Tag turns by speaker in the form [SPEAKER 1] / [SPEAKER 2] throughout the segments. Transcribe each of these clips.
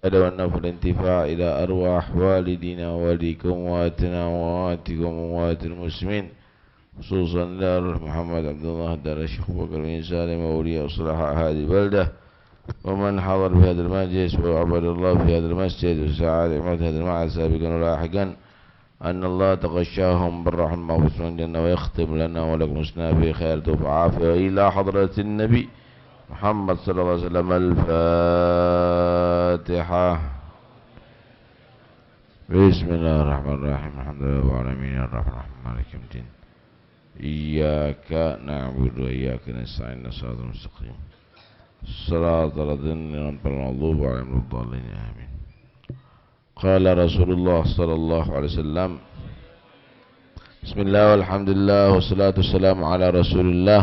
[SPEAKER 1] والنفع الانتفاع إلى أرواح والدينا ووالديكم وأمواتنا وأمواتكم وأموات المسلمين، خصوصا لأرواح محمد عبد الله دار الشيخ بكر بن سالم وأولياء صلحاء هذه البلدة، ومن حضر في هذا المجلس وعبد الله في هذا المسجد وسعى لعمرة هذا المعهد سابقا ولاحقا، أن الله تغشاهم بالرحمة والمغفرة والجنة، ويختم لنا ولكم حسنا في خير وعافية إلى حضرة النبي محمد صلى الله عليه وسلم. الفاتحة. بسم الله الرحمن الرحيم. الحمد لله رب العالمين الرحمن الرحيم مالك يوم الدين، إياك نعبد وإياك نستعين صراط المستقيم صراط الذين أنعمت عليهم غير المغضوب عليهم آمين. قال رسول الله صلى الله عليه وسلم: بسم الله والحمد لله والصلاة والسلام على رسول الله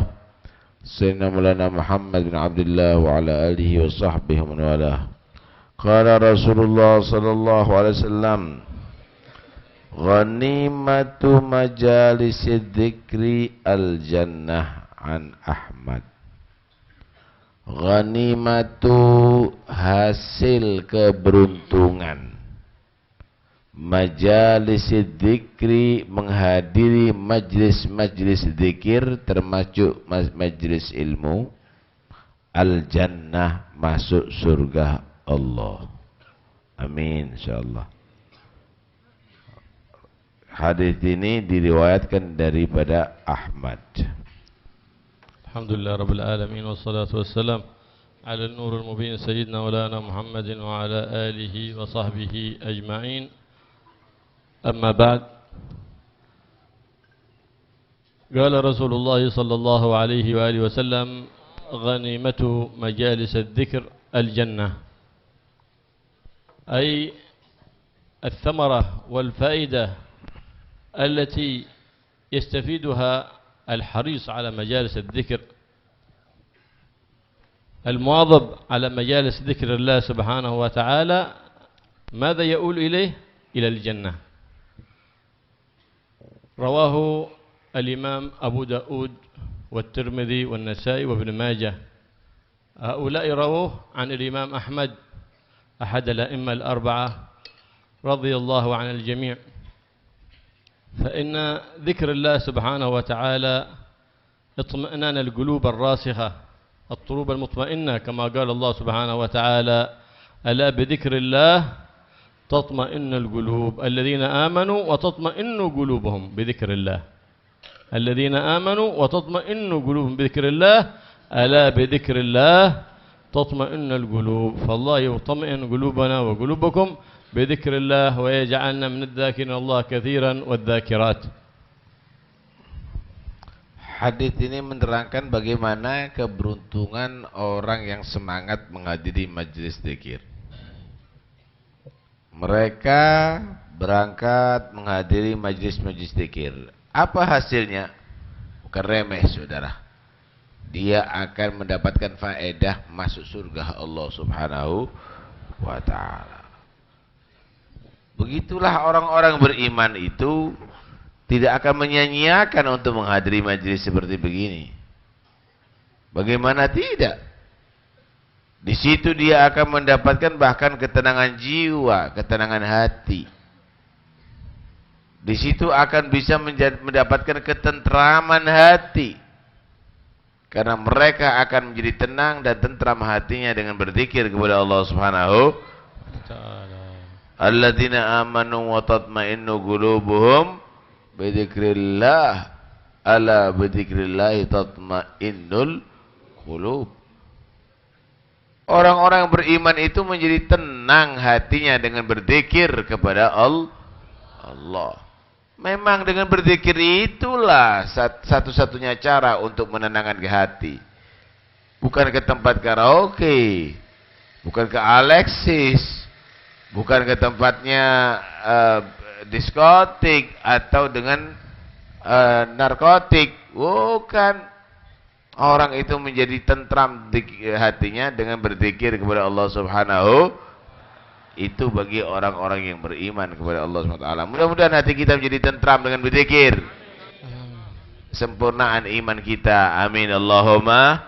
[SPEAKER 1] سيدنا مولانا محمد بن عبد الله وعلى آله وصحبه ومن والاه. قال رسول الله صلى الله عليه وسلم: غنيمة مجالس الذكر الجنة. عن أحمد. Ghanimatu hasil keberuntungan, majalis dzikri menghadiri majlis-majlis zikir termasuk majlis ilmu, al-jannah masuk surga Allah. Amin insyaallah. Hadis ini diriwayatkan daripada Ahmad.
[SPEAKER 2] Alhamdulillah Rabbil Alamin, wassalatu wassalam ala an-nur al-mubin sayyidina maulana Muhammadin wa ala alihi wa sahbihi ajma'in. Amma ba'd. Qala Rasulullah sallallahu alaihi wa alihi wasallam: ghanimatu majalis adh-dhikr al-jannah. Ay الثمرة والفائدة التي يستفيدها الحريص على مجالس الذكر، المواظب على مجالس ذكر الله سبحانه وتعالى، ماذا يؤول إليه؟ إلى الجنة. رواه الإمام أبو داود والترمذي والنسائي وابن ماجه. هؤلاء رووه عن الإمام أحمد أحد الأئمة الأربعة رضي الله عن الجميع. فإن ذكر الله سبحانه وتعالى اطمئنان القلوب الراسخة، القلوب المطمئنة، كما قال الله سبحانه وتعالى: ألا بذكر الله تطمئن القلوب، الذين آمنوا وتطمئن قلوبهم بذكر الله، الذين آمنوا وتطمئن قلوبهم بذكر الله، ألا بذكر الله تطمئن القلوب. فالله يطمئن قلوبنا وقلوبكم بذكر الله ويجعلنا من الذاكرين الله كثيرا والذاكرات.
[SPEAKER 1] Hadis ini menerangkan bagaimana keberuntungan orang yang semangat menghadiri majelis zikir. Mereka berangkat menghadiri majelis-majelis zikir. Apa hasilnya? Bukan remeh, saudara. Dia akan mendapatkan faedah masuk surga Allah Subhanahu wa ta'ala. Begitulah orang-orang beriman itu tidak akan menyia-nyiakan untuk menghadiri majelis seperti begini. Bagaimana tidak? Di situ dia akan mendapatkan bahkan ketenangan jiwa, ketenangan hati. Di situ akan bisa mendapatkan ketentraman hati. Karena mereka akan menjadi tenang dan tentram hatinya dengan berzikir kepada Allah Subhanahu wa ta'ala. Alladzina amanu wa tatma'innu qulubuhum bidzikrillah, ala bidzikrillah tatma'innul qulub. Orang-orang beriman itu menjadi tenang hatinya dengan berzikir kepada Allah. Memang dengan berzikir itulah satu-satunya cara untuk menenangkan hati. Bukan ke tempat karaoke, bukan ke Alexis, bukan ke tempatnya diskotik atau dengan narkotik. Bukan. Orang itu menjadi tentram hatinya dengan berzikir kepada Allah Subhanahu. Itu bagi orang-orang yang beriman kepada Allah Subhanahu wa ta'ala. Mudah-mudahan hati kita menjadi tentram dengan berzikir. Sempurnaan iman kita. Amin Allahumma.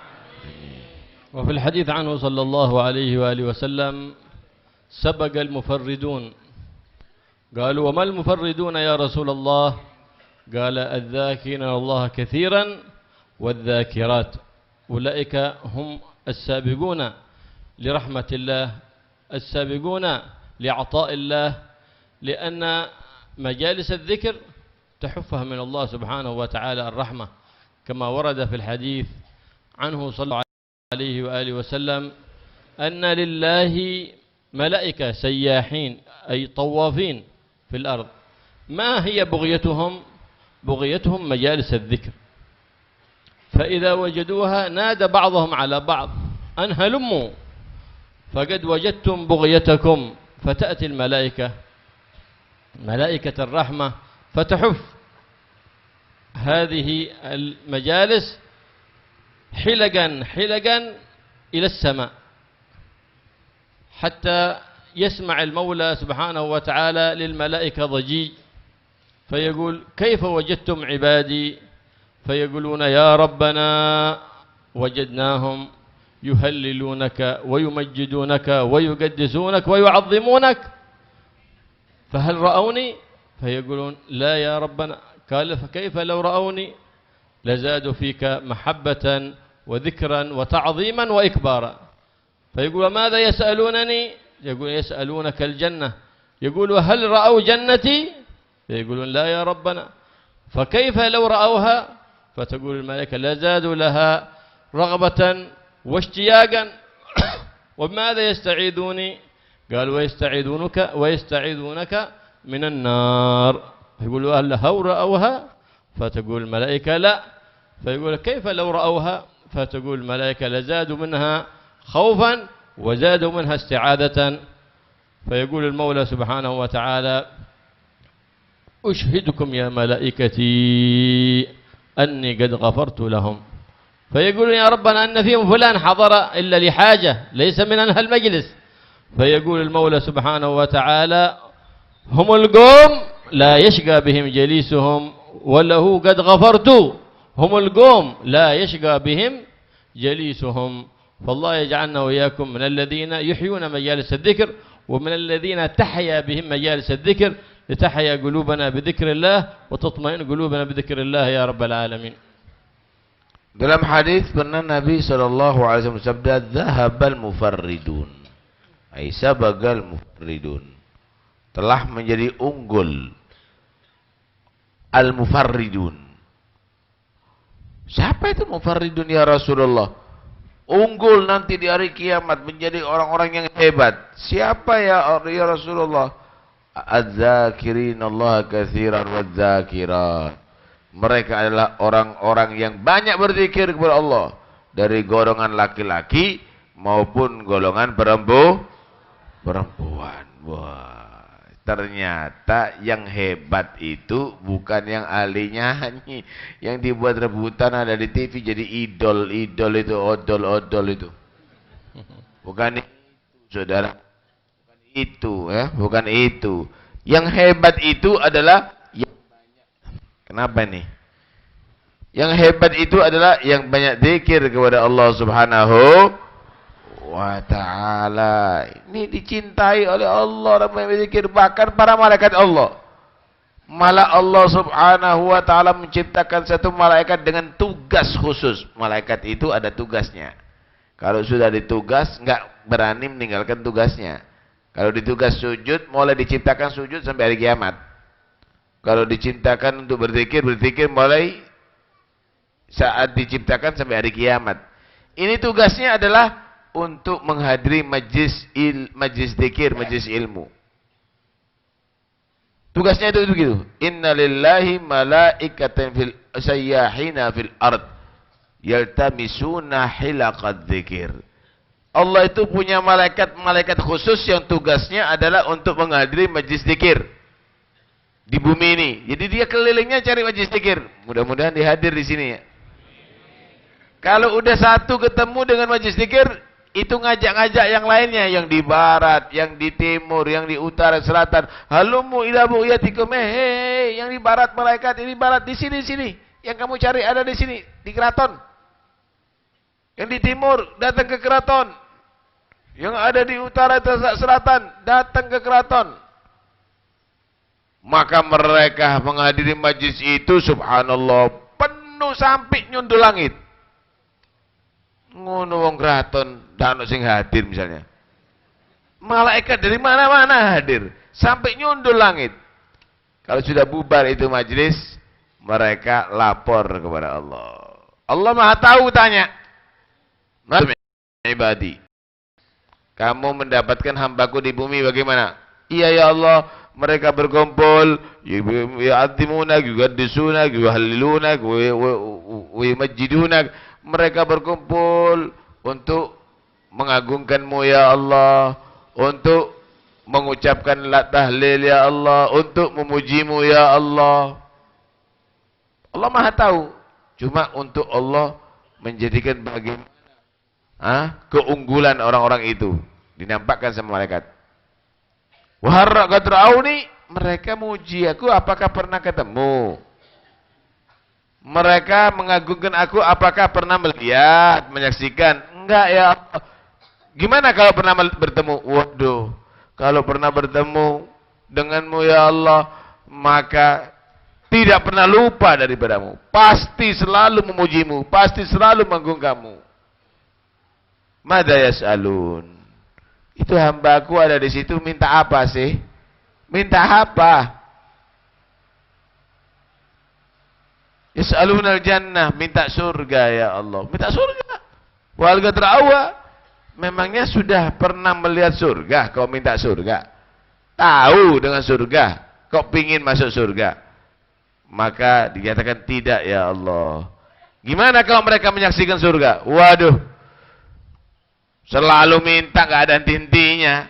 [SPEAKER 2] وفي الحديث عنه صلى الله عليه وآله وسلم: سبق المفردون. قالوا وما المفردون يا رسول الله؟ قال الذاكرين الله كثيرا والذاكرات، أولئك هم السابقون لرحمة الله، السابقون لعطاء الله، لأن مجالس الذكر تحفها من الله سبحانه وتعالى الرحمة، كما ورد في الحديث عنه صلى الله عليه وآله وسلم أن لله ملائكة سياحين أي طوافين في الأرض، ما هي بغيتهم؟ بغيتهم مجالس الذكر، فإذا وجدوها نادى بعضهم على بعض أن هلموا فقد وجدتم بغيتكم، فتأتي الملائكة ملائكة الرحمة فتحف هذه المجالس حلقا حلقا إلى السماء، حتى يسمع المولى سبحانه وتعالى للملائكة ضجيج، فيقول كيف وجدتم عبادي؟ فيقولون يا ربنا وجدناهم يهللونك ويمجدونك ويقدسونك ويعظمونك، فهل رأوني؟ فيقولون لا يا ربنا. قال فكيف لو رأوني؟ لزادوا فيك محبة وذكرا وتعظيما وإكبارا. فيقول ماذا يسألونني؟ يقول يسألونك الجنة. يقول هل رأوا جنتي؟ فيقولون لا يا ربنا. فكيف لو رأوها؟ فتقول الملائكة لزادوا لها رغبة واشتياقا. وماذا يستعيذوني؟ قال ويستعيذونك من النار. يقولوا هل رأوها؟ فتقول الملائكة لا. فيقول كيف لو رأوها؟ فتقول الملائكة لزادوا منها خوفا وزادوا منها استعاذة. فيقول المولى سبحانه وتعالى أشهدكم يا ملائكتي أني قد غفرت لهم. فيقول يا ربنا أن فيهم فلان حضر إلا لحاجة ليس من أهل المجلس. فيقول المولى سبحانه وتعالى هم القوم لا يشقى بهم جليسهم وله قد غفرت. هم القوم لا يشقى بهم جليسهم. فالله يجعلنا وإياكم من الذين يحيون مجالس الذكر ومن الذين تحيا بهم مجالس الذكر لتحيا قلوبنا بذكر الله وتطمئن قلوبنا بذكر الله يا رب العالمين.
[SPEAKER 1] Dalam hadis pernah Nabi SAW bersabda, "Zahabal mufarridun." Ai sabagal mufarridun. Telah menjadi unggul al-mufarridun. Siapa itu mufarridun ya Rasulullah? Unggul nanti di hari kiamat menjadi orang-orang yang hebat. Siapa ya Rasulullah? Az-zakirin Allah katsiran waz-zakirat. Mereka adalah orang-orang yang banyak berzikir kepada Allah dari golongan laki-laki maupun golongan perempuan. Wah, ternyata yang hebat itu bukan yang ahli nyanyi, yang dibuat rebutan ada di TV jadi idol itu, odol itu. Bukan itu, saudara. Bukan itu, ya, bukan itu. Yang hebat itu adalah kenapa nih? Yang hebat itu adalah yang banyak zikir kepada Allah Subhanahu wa ta'ala. Ini dicintai oleh Allah, orang yang zikir, bahkan para malaikat Allah. Malah Allah Subhanahu wa ta'ala menciptakan satu malaikat dengan tugas khusus. Malaikat itu ada tugasnya. Kalau sudah ditugas, enggak berani meninggalkan tugasnya. Kalau ditugas sujud, mulai diciptakan sujud sampai hari kiamat. Kalau diciptakan untuk berzikir mulai saat diciptakan sampai hari kiamat. Ini tugasnya adalah untuk menghadiri majlis zikir, majlis ilmu. Tugasnya itu begitu. Inna lillahi malaikatan fil sayyahina fil ard yaltamisuna hilaqad dzikir. Allah itu punya malaikat khusus yang tugasnya adalah untuk menghadiri majlis zikir di bumi ini. Jadi dia kelilingnya cari majlis zikir. Mudah-mudahan dihadir di sini ya. Kalau udah satu ketemu dengan majlis zikir, itu ngajak-ngajak yang lainnya, yang di barat, yang di timur, yang di utara, selatan. Halumu ila bu'yatikum, yang di barat malaikat, ini barat di sini. Yang kamu cari ada di sini, di keraton. Yang di timur datang ke keraton. yang ada di utara selatan datang ke keraton. Maka mereka menghadiri majlis itu, subhanallah, penuh sampai nyundul langit. Ngono wong keraton dan sing hadir misalnya. Malaikat dari mana-mana hadir sampai nyundul langit. Kalau sudah bubar itu majlis, mereka lapor kepada Allah. Allah Maha tahu, tanya. Ibadi, kamu mendapatkan hambaku di bumi bagaimana? Iya ya Allah, mereka berkumpul, yu'azzimunak, yuqaddisunak, yuhallilunak, wa yumajjidunak. Mereka berkumpul untuk mengagungkanmu ya Allah, untuk mengucapkan la tahlil ya Allah, untuk memujimu ya Allah. Allah Maha tahu. Cuma untuk Allah menjadikan bagaimana keunggulan orang-orang itu dinampakkan sama malaikat. Waharraqat ra'auni, mereka muji aku, apakah pernah ketemu? Mereka mengagungkan aku, apakah pernah melihat, menyaksikan? Enggak ya Allah. Gimana kalau pernah bertemu? Waduh, kalau pernah bertemu denganmu ya Allah, maka tidak pernah lupa daripadamu. Pasti selalu memujimu, pasti selalu mengagungkanmu. Mada yas'alun. Itu hambaku ada di situ minta apa sih? Minta apa? Yas'alunal jannah, minta surga ya Allah. Minta surga. Wal gadrawa, memangnya sudah pernah melihat surga kau minta surga? Tahu dengan surga, kau pingin masuk surga? Maka dinyatakan tidak ya Allah. Gimana kalau mereka menyaksikan surga? Waduh, selalu minta, gak ada henti-hentinya.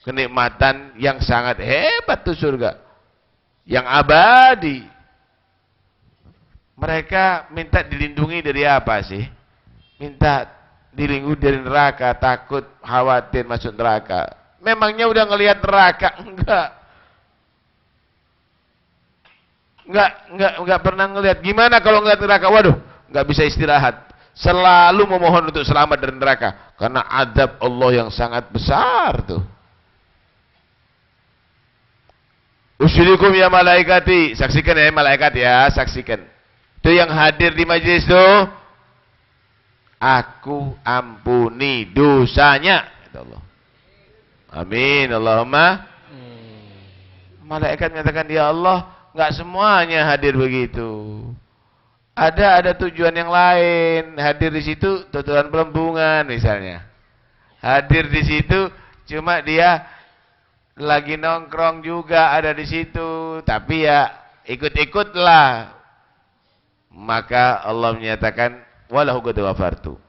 [SPEAKER 1] Kenikmatan yang sangat hebat tuh surga, yang abadi. Mereka minta dilindungi dari apa sih? Minta dilindungi dari neraka, takut, khawatir masuk neraka. Memangnya udah ngelihat neraka? Enggak pernah ngelihat. Gimana kalau ngelihat neraka? Waduh, enggak bisa istirahat. Selalu memohon untuk selamat dari neraka, karena azab Allah yang sangat besar tuh. Usyrikum ya malaikati, saksikan ya malaikat ya, saksikan. Itu yang hadir di majelis tuh, aku ampuni dosanya, kata Allah. Amin Allahumma. Malaikat menyatakan, ya Allah, enggak semuanya hadir begitu. Ada tujuan yang lain. Hadir di situ tujuan pelembungan misalnya. Hadir di situ cuma dia lagi nongkrong juga ada di situ, tapi ya ikut-ikutlah. Maka Allah menyatakan walahu qad ghafartu.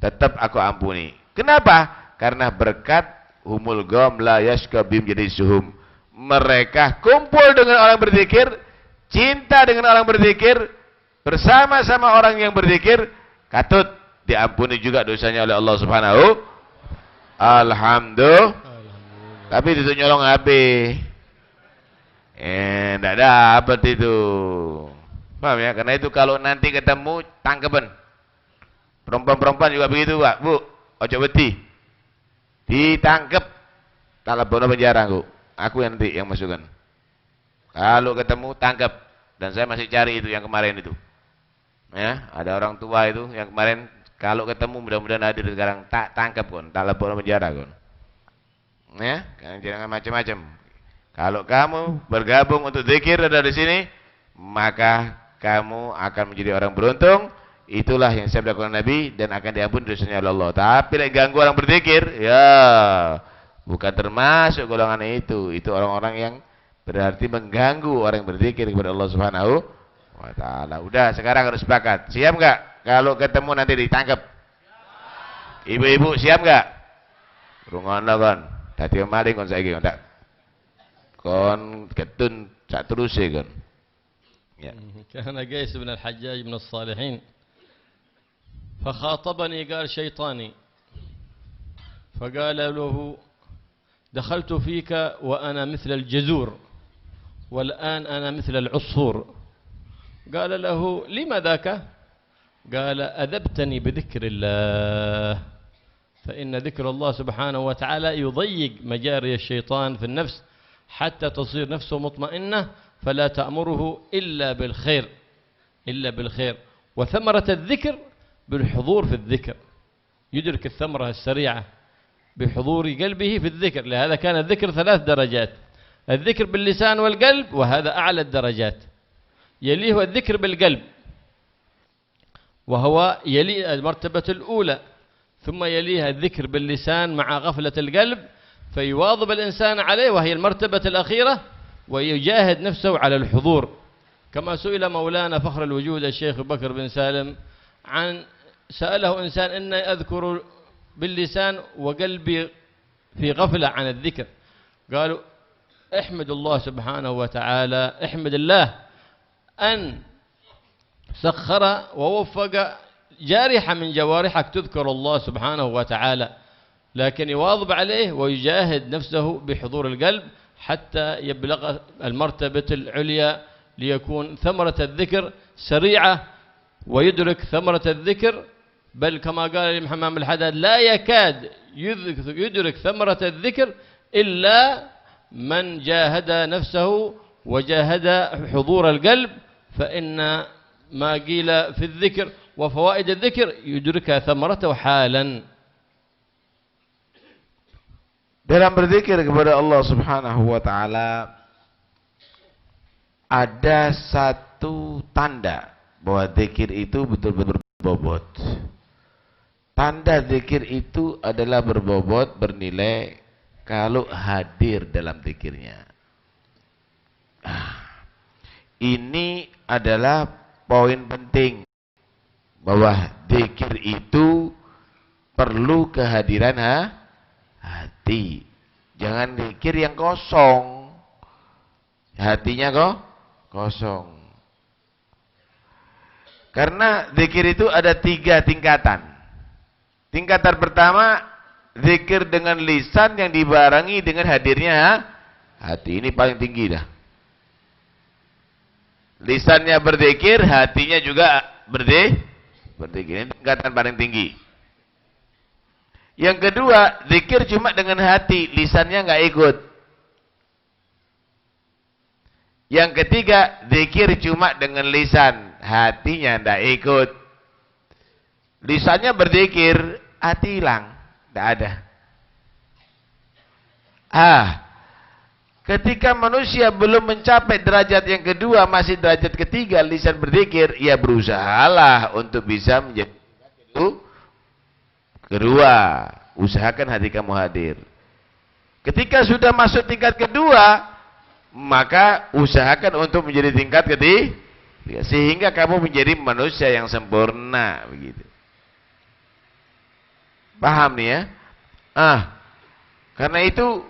[SPEAKER 1] Tetap aku ampuni. Kenapa? Karena berkat humul gham la yashka bim jadi suhum. Mereka kumpul dengan orang berzikir, cinta dengan orang berzikir, bersama-sama orang yang berzikir, katut diampuni juga dosanya oleh Allah Subhanahu. Alhamdulillah. Tapi itu nyolong HP. Enggak dapat itu. Paham ya? Karena itu kalau nanti ketemu tangkepan. Perempuan-perempuan juga begitu, Pak. Bu, ojo wedi. Ditangkep. Talabono penjara, Bu. Aku nanti yang masukkan. Kalau ketemu tangkep. Dan saya masih cari itu yang kemarin itu. Ya, ada orang tua itu yang kemarin kalau ketemu mudah-mudahan hadir sekarang, tak tangkap kon, tak lapor penjara kon. Ya, jangan macam-macam. Kalau kamu bergabung untuk zikir ada di sini, maka kamu akan menjadi orang beruntung. Itulah yang saya lakukan Nabi dan akan diampuni dosanya oleh Allah. Tapi lagi ganggu orang berzikir, ya bukan termasuk golongan itu. Itu orang-orang yang berarti mengganggu orang yang berzikir kepada Allah Subhanahu wa ta'ala. Udah, sekarang harus sepakat. Siap enggak? Kalau ketemu nanti ditangkap. Ibu-ibu siap enggak? Rungono kon. Dadi maling kon saiki kon tak. Kon ketun sak teruse kon. Ya.
[SPEAKER 2] كان قيس بن الحجاج من الصالحين فخاطبني قال شيطاني فقال له دخلت فيك وأنا مثل الجزور والآن أنا مثل العصفور قال له لما ذاك قال أذبتني بذكر الله فإن ذكر الله سبحانه وتعالى يضيق مجاري الشيطان في النفس حتى تصير نفسه مطمئنة، فلا تأمره إلا بالخير، إلا بالخير. وثمرة الذكر بالحضور في الذكر، يدرك الثمرة السريعة بحضور قلبه في الذكر. لهذا كان الذكر 3 درجات: الذكر باللسان والقلب، وهذا أعلى الدرجات. يليه الذكر بالقلب، وهو يلي المرتبة الأولى، ثم يليها الذكر باللسان مع غفلة القلب، فيواظب الإنسان عليه، وهي المرتبة الأخيرة، ويجاهد نفسه على الحضور. كما سئل مولانا فخر الوجود الشيخ بكر بن سالم سأله إنسان: إن أذكر باللسان وقلبي في غفلة عن الذكر. قالوا: احمد الله سبحانه وتعالى، احمد الله أن سخر ووفق جارحة من جوارحك تذكر الله سبحانه وتعالى، لكن يواظب عليه ويجاهد نفسه بحضور القلب حتى يبلغ المرتبة العليا، ليكون ثمرة الذكر سريعة، ويدرك ثمرة الذكر. بل كما قال الإمام حمام الحداد: لا يكاد يدرك ثمرة الذكر إلا من جاهد نفسه وجاهد حضور القلب، فإن ما قيل في الذكر وفوائد الذكر يدركها ثمرته حالا.
[SPEAKER 1] Dalam berzikir kepada Allah Subhanahu wa taala ada satu tanda bahwa zikir itu betul-betul berbobot. Tanda zikir itu adalah berbobot, bernilai kalau hadir dalam zikirnya. Ini adalah poin penting, bahwa zikir itu perlu kehadiran hati. Jangan zikir yang kosong, hatinya kosong. Karena zikir itu ada 3 tingkatan. Tingkatan pertama, zikir dengan lisan yang dibarengi dengan hadirnya hati. Ini paling tinggi dah. Lisannya berzikir, hatinya juga berzikir. Ini tingkatan paling tinggi. Yang kedua, zikir cuma dengan hati, lisannya nggak ikut. Yang ketiga, zikir cuma dengan lisan, hatinya nggak ikut. Lisannya berzikir, hati hilang, nggak ada. Ketika manusia belum mencapai derajat yang kedua, masih derajat ketiga, lisan berzikir, ya berusahalah untuk bisa menjadi itu. Kedua, usahakan hati kamu hadir. Ketika sudah masuk tingkat kedua, maka usahakan untuk menjadi tingkat ketiga, sehingga kamu menjadi manusia yang sempurna, begitu. Paham nih ya? Karena itu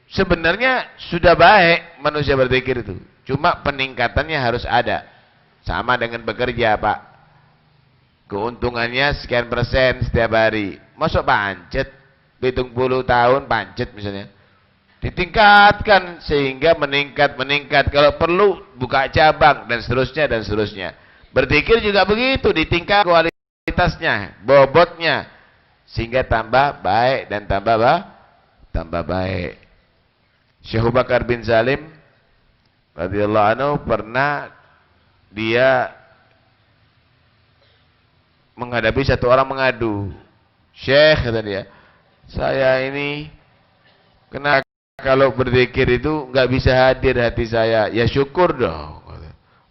[SPEAKER 1] sebenarnya sudah baik manusia berzikir itu. Cuma peningkatannya harus ada. Sama dengan bekerja, Pak. Keuntungannya sekian persen setiap hari. Masuk pancet, 70 tahun pancet misalnya. Ditingkatkan sehingga meningkat. Kalau perlu buka cabang dan seterusnya dan seterusnya. Berzikir juga begitu, ditingkat kualitasnya, bobotnya, sehingga tambah baik dan tambah baik. Syekh Abu Bakar bin Salim radhiyallahu anhu pernah dia menghadapi satu orang mengadu. Syekh, kata dia, saya ini kena kalau berzikir itu nggak bisa hadir hati saya. Ya syukur dong.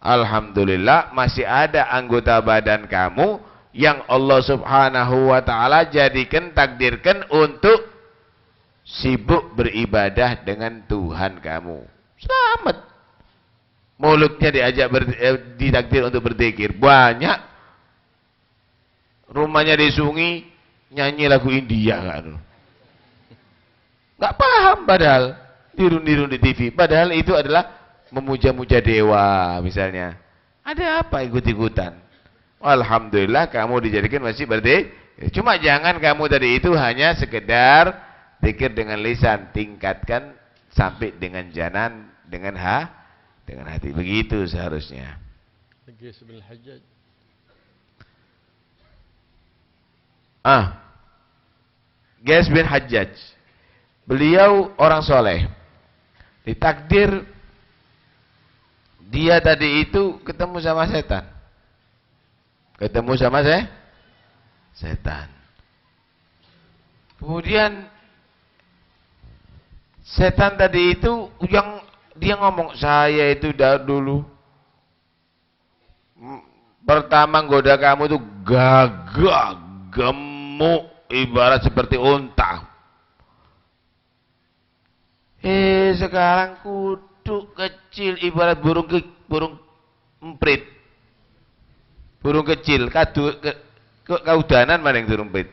[SPEAKER 1] Alhamdulillah masih ada anggota badan kamu yang Allah Subhanahu wa taala jadikan, takdirkan untuk sibuk beribadah dengan Tuhan kamu. Selamat. Mulutnya diajak ditakdir untuk berzikir. Banyak. Rumahnya di Sungi, nyanyi lagu India kan. Nggak paham padahal. Niru-niru di TV. Padahal itu adalah memuja-muja dewa misalnya. Ada apa ikut-ikutan? Alhamdulillah kamu dijadikan masih berzikir. Cuma jangan kamu tadi itu hanya sekedar zikir dengan lisan, tingkatkan sampai dengan janan, dengan hati. Begitu seharusnya. Qais bin Hajjaj. Beliau orang soleh. Ditakdir dia tadi itu ketemu sama setan. Ketemu sama setan. Kemudian setan tadi itu yang dia ngomong, saya itu dulu pertama goda kamu tuh gagah, gemuk, ibarat seperti unta. Sekarang kudu kecil, ibarat burung emprit. Burung kecil, kaudanan mana yang burung emprit?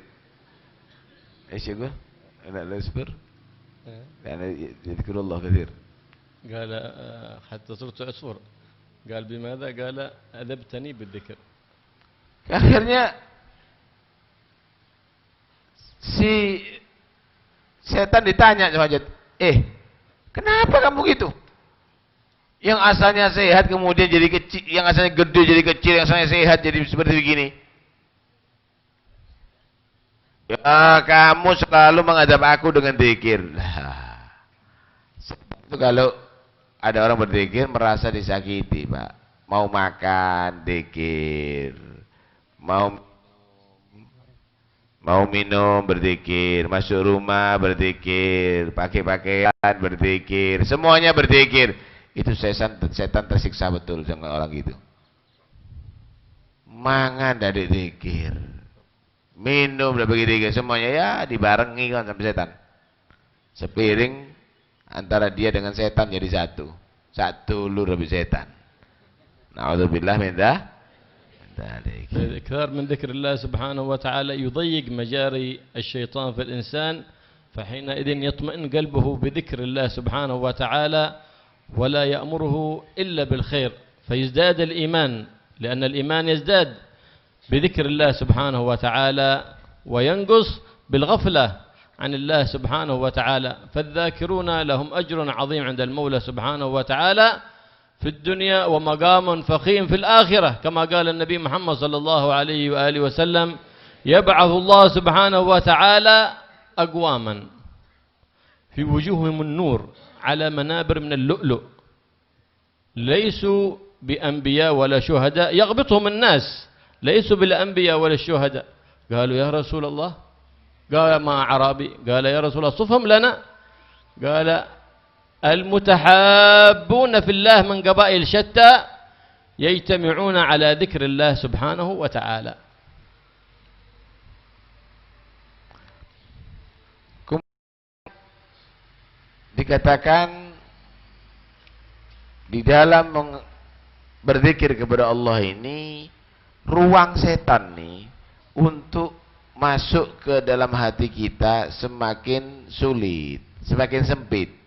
[SPEAKER 1] Siapa? Anak lesber. Karena yadhkurullah katsir.
[SPEAKER 2] قال حتى صرت عصفور. قال بماذا؟ قال أدبتني بالذكر.
[SPEAKER 1] Akhirnya si setan ditanya sama Hajat, kenapa kamu gitu? Yang asalnya sehat kemudian jadi kecil, yang asalnya gede jadi kecil, yang asalnya sehat jadi seperti begini. Ya, kamu selalu menghadap aku dengan zikir. Itu kalau ada orang berzikir merasa disakiti, Pak. Mau makan zikir, mau minum berzikir, masuk rumah berzikir, pakai pakaian berzikir, semuanya berzikir. Itu setan tersiksa betul sama orang gitu. Mangan dari zikir, minum dari zikir, semuanya ya dibarengi kan sama setan. Sepiring antara dia dengan setan jadi satu lur lebih setan. Na'udzubillah min dzalik.
[SPEAKER 2] الإكثار من ذكر الله سبحانه وتعالى يضيق مجاري الشيطان في الإنسان، فحينئذ يطمئن قلبه بذكر الله سبحانه وتعالى ولا يأمره إلا بالخير، فيزداد الإيمان، لأن الإيمان يزداد بذكر الله سبحانه وتعالى وينقص بالغفلة عن الله سبحانه وتعالى. فالذاكرون لهم أجر عظيم عند المولى سبحانه وتعالى في الدنيا ومقام فخيم في الآخرة، كما قال النبي محمد صلى الله عليه وآله وسلم: يبعث الله سبحانه وتعالى أقواما في وجوههم النور على منابر من اللؤلؤ، ليسوا بأنبياء ولا شهداء يغبطهم الناس، ليسوا بالأنبياء ولا الشهداء. قالوا يا رسول الله، قال ما أعرابي، قال يا رسول الله صفهم لنا، قال المتحابون في الله من قبائل شتى يجتمعون على ذكر الله سبحانه وتعالى.
[SPEAKER 1] Dikatakan di dalam berzikir kepada Allah ini, ruang setan nih untuk masuk ke dalam hati kita semakin sulit, semakin sempit.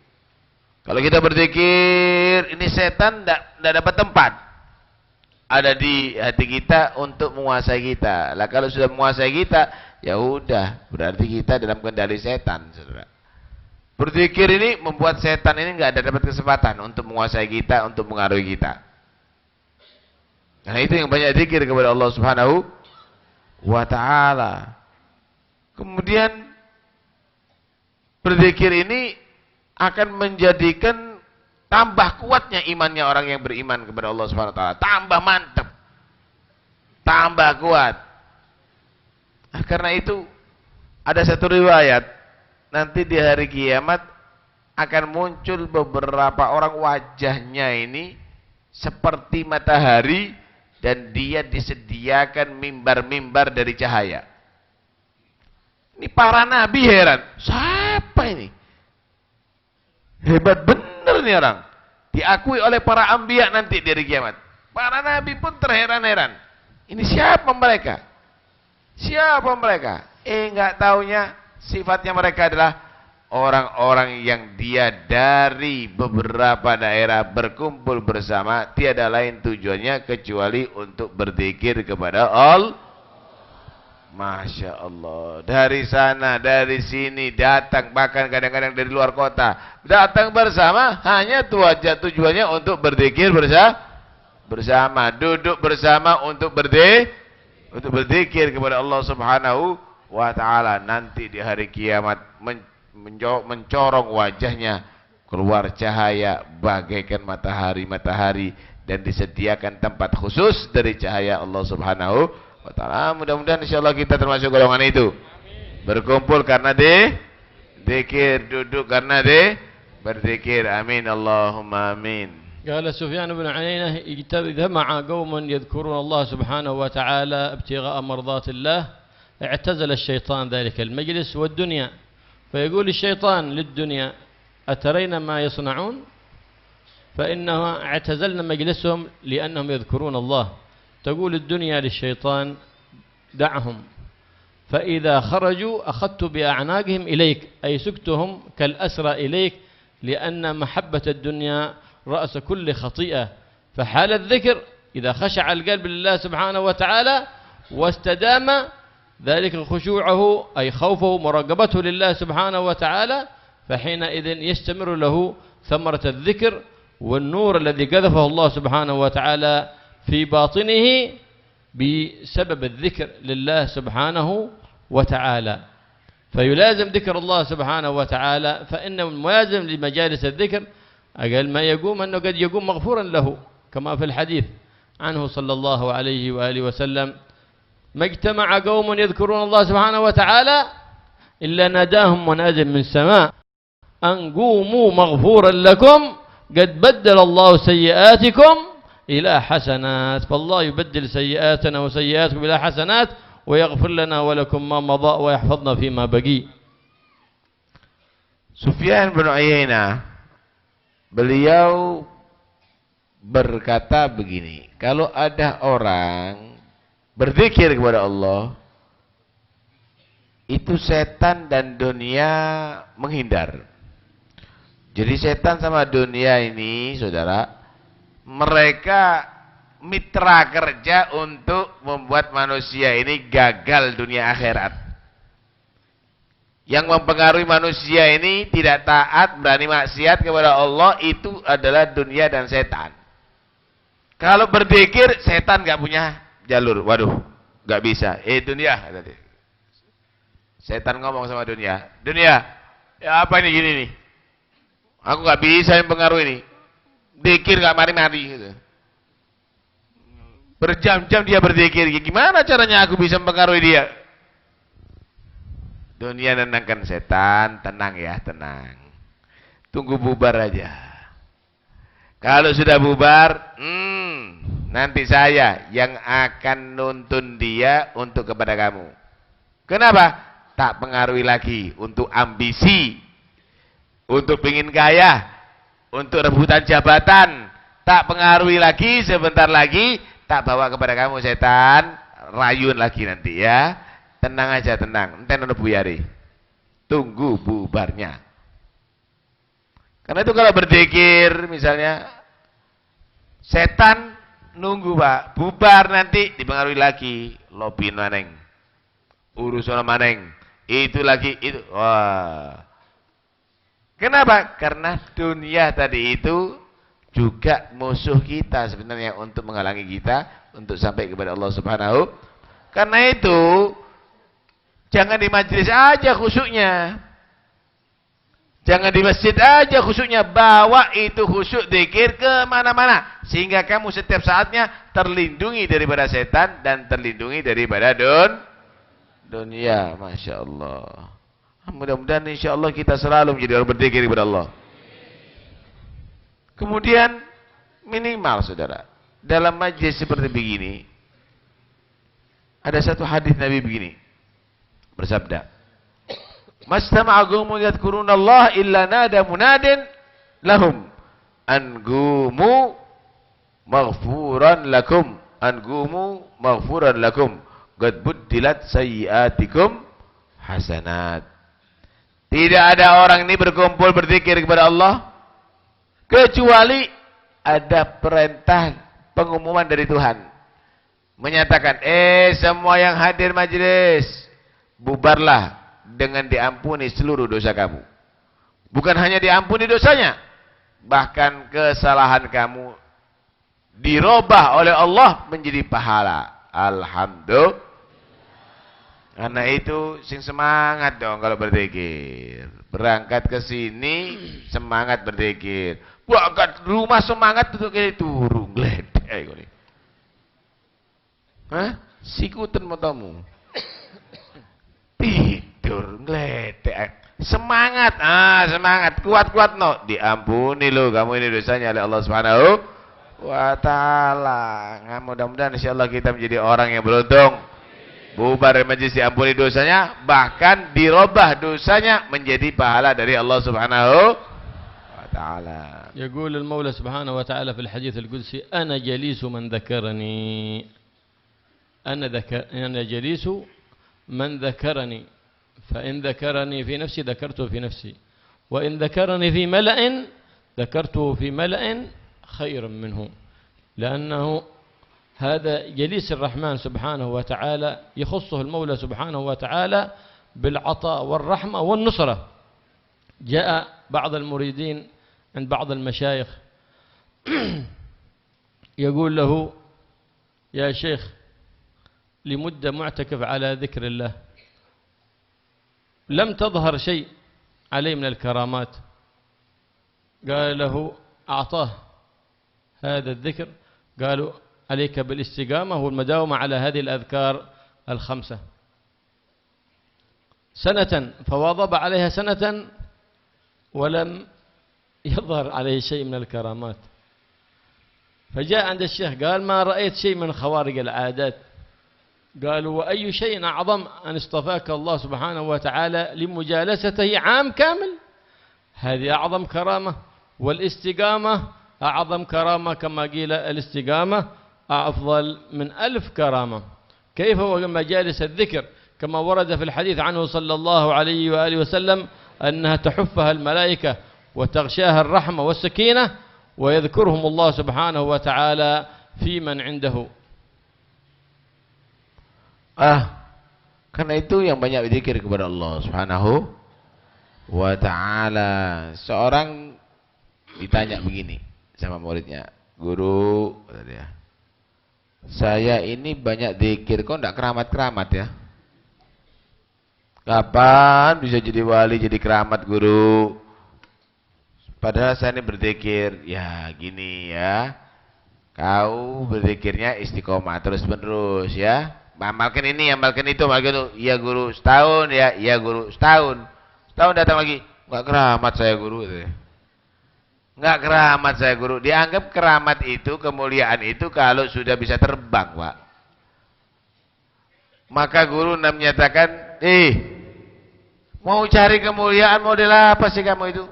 [SPEAKER 1] Kalau kita berzikir, ini setan tidak dapat tempat. Ada di hati kita untuk menguasai kita. Lah kalau sudah menguasai kita, ya udah, berarti kita dalam kendali setan, Saudara. Berzikir ini membuat setan ini nggak ada dapat kesempatan untuk menguasai kita, untuk mengaruhi kita. Nah, itu yang banyak zikir kepada Allah Subhanahu wa taala. Kemudian berzikir ini akan menjadikan tambah kuatnya imannya orang yang beriman kepada Allah Subhanahu wa taala, tambah mantap, tambah kuat. Nah, karena itu ada satu riwayat, nanti di hari kiamat akan muncul beberapa orang wajahnya ini seperti matahari dan dia disediakan mimbar-mimbar dari cahaya. Ini para nabi heran, siapa ini? Hebat bener nih orang. Diakui oleh para anbiya nanti dari kiamat. Para nabi pun terheran-heran. Ini siapa mereka? Siapa mereka? Enggak taunya sifatnya mereka adalah orang-orang yang dia dari beberapa daerah berkumpul bersama, tiada lain tujuannya kecuali untuk berzikir kepada Allah. Masya Allah, dari sana, dari sini datang, bahkan kadang-kadang dari luar kota datang bersama, hanya tujuannya untuk berzikir bersama, duduk bersama untuk berzikir kepada Allah Subhanahu wa ta'ala nanti di hari kiamat mencorong wajahnya, keluar cahaya bagaikan matahari dan disediakan tempat khusus dari cahaya Allah Subhanahu wa ta'ala. Mudah-mudahan insyaallah kita termasuk golongan itu. Berkumpul karena dzikir, duduk karena berzikir. Amin Allahumma amin.
[SPEAKER 2] قال سفيان بن عيينة اجتمع قوم يذكرون الله سبحانه وتعالى ابتغاء مرضات الله اعتزل الشيطان ذلك المجلس والدنيا فيقول الشيطان للدنيا أترين ما يصنعون فإنه اعتزلنا مجلسهم لأنهم يذكرون الله تقول الدنيا للشيطان دعهم فإذا خرجوا أخذت بأعناقهم إليك أي سكتهم كالأسرى إليك لأن محبة الدنيا رأس كل خطيئة فحال الذكر إذا خشع القلب لله سبحانه وتعالى واستدام ذلك خشوعه أي خوفه مراقبته لله سبحانه وتعالى فحينئذ يستمر له ثمرة الذكر والنور الذي قذفه الله سبحانه وتعالى في باطنه بسبب الذكر لله سبحانه وتعالى فيلازم ذكر الله سبحانه وتعالى فإن الملازم لمجالس الذكر أقل ما يقوم أنه قد يقوم مغفورا له كما في الحديث عنه صلى الله عليه وآله وسلم ما اجتمع قوم يذكرون الله سبحانه وتعالى إلا ناداهم مناد من السماء أن قوموا مغفورا لكم قد بدل الله سيئاتكم إلى حسنات فالله يبدل سيئاتنا وسيئاتكم إلى حسنات ويغفر لنا ولكم ما مضى ويحفظنا فيما بقي.
[SPEAKER 1] Sufyan bin Uyainah beliau berkata begini, kalau ada orang berzikir kepada Allah, itu setan dan dunia menghindar. Jadi setan sama dunia ini, saudara, mereka mitra kerja untuk membuat manusia ini gagal dunia akhirat. Yang mempengaruhi manusia ini tidak taat, berani maksiat kepada Allah, itu adalah dunia dan setan. Kalau berzikir, setan gak punya jalur. Waduh, gak bisa. Dunia. Setan ngomong sama dunia. Dunia, ya apa ini gini nih? Aku gak bisa mempengaruhi ini. Zikir gak mari-mari. Gitu. Berjam-jam dia berzikir. Gimana caranya aku bisa mempengaruhi dia? Dunia nenangkan setan, tenang ya, tenang. Tunggu bubar aja. Kalau sudah bubar, nanti saya yang akan nuntun dia untuk kepada kamu. Kenapa? Tak pengaruhi lagi untuk ambisi, untuk ingin kaya, untuk rebutan jabatan. Tak pengaruhi lagi, sebentar lagi tak bawa kepada kamu setan, rayun lagi nanti ya. Tenang aja, tenang. Enten ono buyari. Tunggu bubarnya. Karena itu kalau berzikir misalnya, setan nunggu Pak, bubar nanti dipengaruhi lagi, lobby maneng, urusan maneng, itu lagi itu. Wah. Kenapa? Karena dunia tadi itu juga musuh kita sebenarnya untuk menghalangi kita untuk sampai kepada Allah Subhanahu. Karena itu jangan di majelis aja khusyuknya. Jangan di masjid aja khusyuknya. Bawa itu khusyuk zikir ke mana-mana. Sehingga kamu setiap saatnya terlindungi daripada setan dan terlindungi daripada dunia. Masya Allah. Mudah-mudahan insya Allah kita selalu menjadi orang berzikir kepada Allah. Kemudian minimal saudara, dalam majelis seperti begini, ada satu hadis Nabi begini. Bersabda, "Mastama'a qaumun yadhkuruna Allah illa nada munadin lahum an qumu maghfuran lakum qad buddilat sayyi'atikum hasanat." Tidak ada orang ini berkumpul berzikir kepada Allah kecuali ada perintah pengumuman dari Tuhan menyatakan, semua yang hadir majelis, bubarlah dengan diampuni seluruh dosa kamu. Bukan hanya diampuni dosanya, bahkan kesalahan kamu dirubah oleh Allah menjadi pahala. Alhamdulillah. Karena itu sing semangat dong kalau berzikir. Berangkat ke sini semangat berzikir. Berangkat rumah semangat untuk kayak turu gledek ngene. Hah? Sikuten matamu. Tidur gledek. Semangat, semangat, kuat-kuat no. Diampuni lo kamu ini dosanya oleh Allah Subhanahu wa taala. Nah, mudah-mudahan insyaallah kita menjadi orang yang beruntung. Bubar majlis diampuni dosanya, bahkan dirubah dosanya menjadi pahala dari Allah Subhanahu wa taala.
[SPEAKER 2] يقول المولى سبحانه وتعالى في الحديث القدسي أنا جليس من ذكرني أنا جليس من ذكرني فإن ذكرني في نفسي ذكرته في نفسي وإن ذكرني في ملأ ذكرته في ملأ خير منه لأنه هذا جليس الرحمن سبحانه وتعالى يخصه المولى سبحانه وتعالى بالعطاء والرحمة والنصرة. جاء بعض المريدين عند بعض المشايخ يقول له يا شيخ لمدة معتكف على ذكر الله لم تظهر شيء عليه من الكرامات. قال له أعطاه هذا الذكر قالوا عليك بالاستقامة والمداومة على هذه الأذكار الخمسة سنة، فواظب عليها سنة ولم يظهر عليه شيء من الكرامات. فجاء عند الشيخ قال ما رأيت شيء من خوارق العادات. قالوا وأي شيء أعظم أن اصطفاك الله سبحانه وتعالى لمجالسته عام كامل، هذه أعظم كرامة، والاستقامة أعظم كرامة كما قيل الاستقامة أفضل من 1000 كرامة. كيف ومجالس الذكر كما ورد في الحديث عنه صلى الله عليه وآله وسلم أنها تحفها الملائكة وتغشاها الرحمة والسكينة ويذكرهم الله سبحانه وتعالى في من عنده.
[SPEAKER 1] Karena itu yang banyak berzikir kepada Allah Subhanahu wa taala. Seorang ditanya begini sama muridnya, "Guru," kata dia, "saya ini banyak zikir kok enggak keramat-keramat ya? Kapan bisa jadi wali, jadi keramat, Guru? Padahal saya ini berzikir." Ya gini ya, kau berzikirnya istiqomah terus-menerus ya. Amalkan ini, amalkan itu, amalkan itu. Iya Guru, setahun ya. Iya Guru, setahun. Setahun datang lagi, enggak keramat saya Guru. Enggak keramat saya Guru. Dianggap keramat itu, kemuliaan itu kalau sudah bisa terbang, Pak. Maka Guru menyatakan, mau cari kemuliaan model apa sih kamu itu?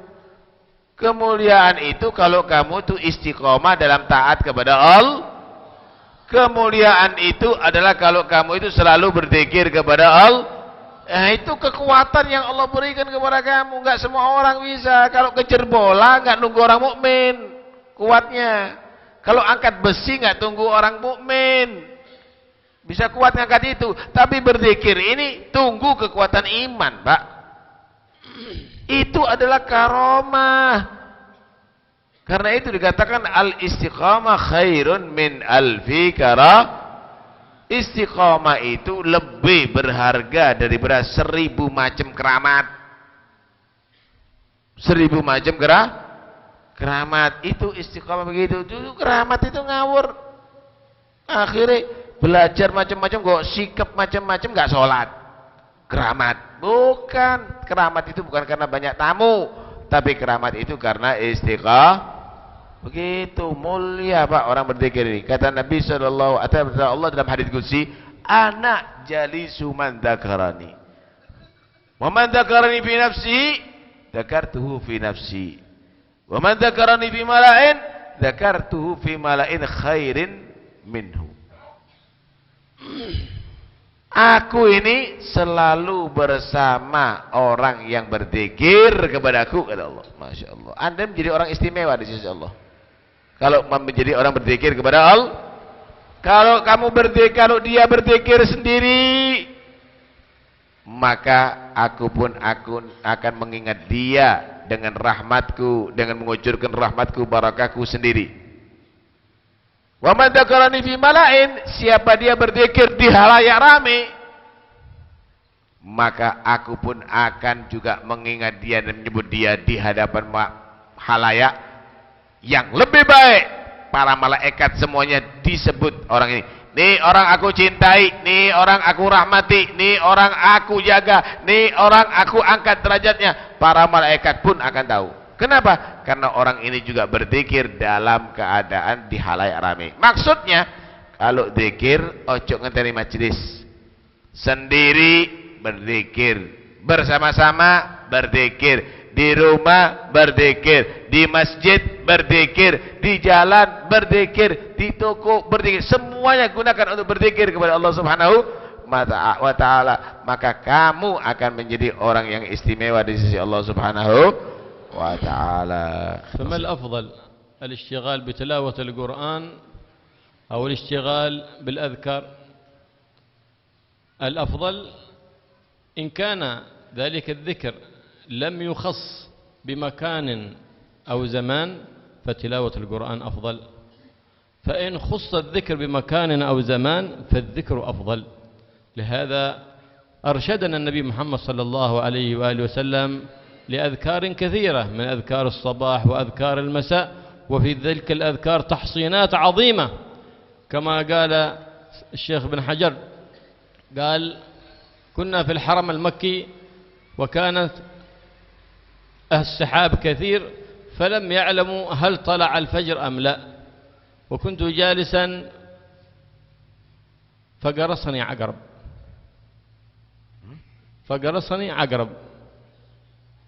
[SPEAKER 1] Kemuliaan itu kalau kamu tuh istiqomah dalam taat kepada Allah. Kemuliaan itu adalah kalau kamu itu selalu berzikir kepada Allah. Itu kekuatan yang Allah berikan kepada kamu. Enggak semua orang bisa. Kalau kejar bola enggak nunggu orang mukmin kuatnya. Kalau angkat besi enggak tunggu orang mukmin bisa kuat ngangkat itu. Tapi berzikir ini tunggu kekuatan iman, Pak. Itu adalah karomah. Karena itu dikatakan al-istiqamah khairun min alfi karamah. Istiqamah itu lebih berharga daripada 1000 macam keramat. 1000 macam keramat. Itu istiqamah begitu. Dulu keramat itu ngawur. Akhirnya belajar macam-macam kok, sikap macam-macam enggak sholat. Keramat. Bukan. Keramat itu bukan karena banyak tamu, tapi keramat itu karena istiqamah. Begitu mulia Pak orang berzikir ini. Kata Nabi sallallahu alaihi wasallam Allah dalam hadis qudsi, "Ana jalisu man dzakarani. Wa man dzakarani fi nafsi, dzakartuhu fi nafsi. Wa man dzakarani fi mala'in, dzakartuhu fi mala'in khairin minhu." Aku ini selalu bersama orang yang berzikir kepadaku, kata Allah. Masya Allah. Anda menjadi orang istimewa di sisi Allah. Kalau menjadi orang berzikir kepada Allah, kalau kamu berzikir, kalau dia berzikir sendiri, maka aku akan mengingat dia dengan rahmatku, dengan mengucurkan rahmatku, barakahku sendiri. Wa man dzakarani fi mala'in, siapa dia berzikir di halayak ramai, maka aku pun akan juga mengingat dia dan menyebut dia di hadapan halayak yang lebih baik. Para malaikat semuanya disebut orang ini. Nih orang aku cintai, nih orang aku rahmati, nih orang aku jaga, nih orang aku angkat derajatnya. Para malaikat pun akan tahu. Kenapa? Karena orang ini juga berzikir dalam keadaan di halayak ramai. Maksudnya, kalau zikir ojo ngenteni majelis. Sendiri berzikir, bersama-sama berzikir, di rumah berzikir, di masjid berzikir, di jalan berzikir, di toko berzikir. Semuanya gunakan untuk berzikir kepada Allah Subhanahu wa ta'ala. Maka kamu akan menjadi orang yang istimewa di sisi Allah Subhanahu wa ta'ala.
[SPEAKER 2] فما الأفضل الاشتغال بتلاوة القرآن أو الاشتغال بالأذكار؟ الأفضل إن كان ذلك الذكر لم يخص بمكان أو زمان فتلاوة القرآن أفضل، فإن خص الذكر بمكان أو زمان فالذكر أفضل. لهذا أرشدنا النبي محمد صلى الله عليه وآله وسلم لأذكار كثيرة من أذكار الصباح وأذكار المساء، وفي ذلك الأذكار تحصينات عظيمة كما قال الشيخ بن حجر، قال كنا في الحرم المكي وكانت السحاب كثير فلم يعلموا هل طلع الفجر أم لا، وكنت جالسا فقرصني عقرب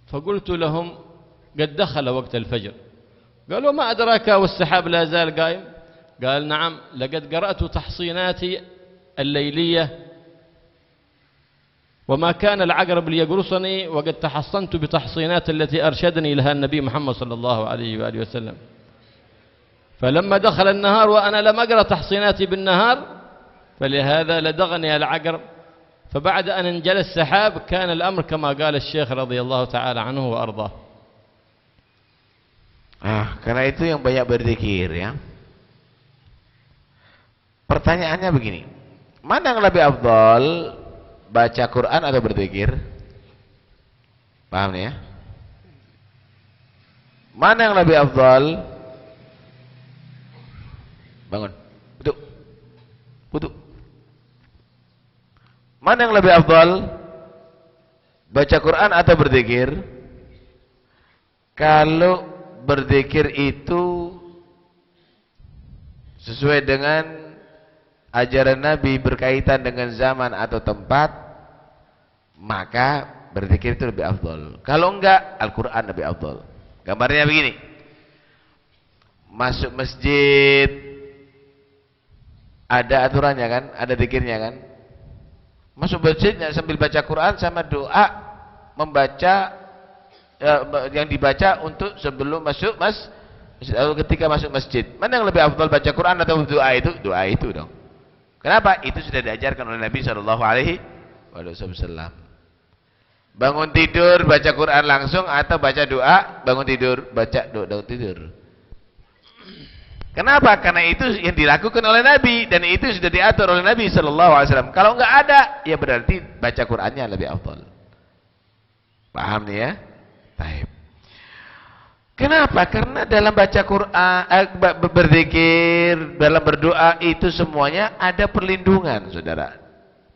[SPEAKER 2] فقلت لهم قد دخل وقت الفجر. قالوا ما أدراك والسحاب لا زال قائم؟ قال نعم، لقد قرأت تحصيناتي الليلية وما كان العقرب ليقرصني وقد تحصنت بتحصينات التي أرشدني لها النبي محمد صلى الله عليه وآله وسلم. فلما دخل النهار وأنا لم أقرأ تحصيناتي بالنهار فلهذا لدغني العقرب، فبعد أن انجلى السحاب كان الأمر كما قال الشيخ رضي الله تعالى عنه وأرضاه.
[SPEAKER 1] Karena itu yang banyak berzikir ya. Pertanyaannya begini, mana yang lebih afdal, baca Quran atau berzikir? Paham nih ya? Mana yang lebih afdal? Bangun, duduk. Mana yang lebih afdal, baca Quran atau berzikir? Kalau berzikir itu sesuai dengan ajaran Nabi berkaitan dengan zaman atau tempat, maka berzikir itu lebih afdal. Kalau enggak, Al-Quran lebih afdal. Gambarnya begini, masuk masjid ada aturannya kan, ada zikirnya kan. Masuk masjid sambil baca Quran sama doa membaca yang dibaca untuk sebelum masuk masjid atau ketika masuk masjid. Mana yang lebih afdal, baca Quran atau doa itu? Doa itu dong. Kenapa? Itu sudah diajarkan oleh Nabi Shallallahu Alaihi Wasallam. Bangun tidur baca Quran langsung atau baca doa? Bangun tidur baca doa tidur. Kenapa? Karena itu yang dilakukan oleh Nabi dan itu sudah diatur oleh Nabi Shallallahu Alaihi Wasallam. Kalau enggak ada, ya berarti baca Qurannya lebih afdal. Paham nih ya? Baik. Kenapa? Karena dalam baca Quran, berzikir, dalam berdoa itu semuanya ada perlindungan, saudara.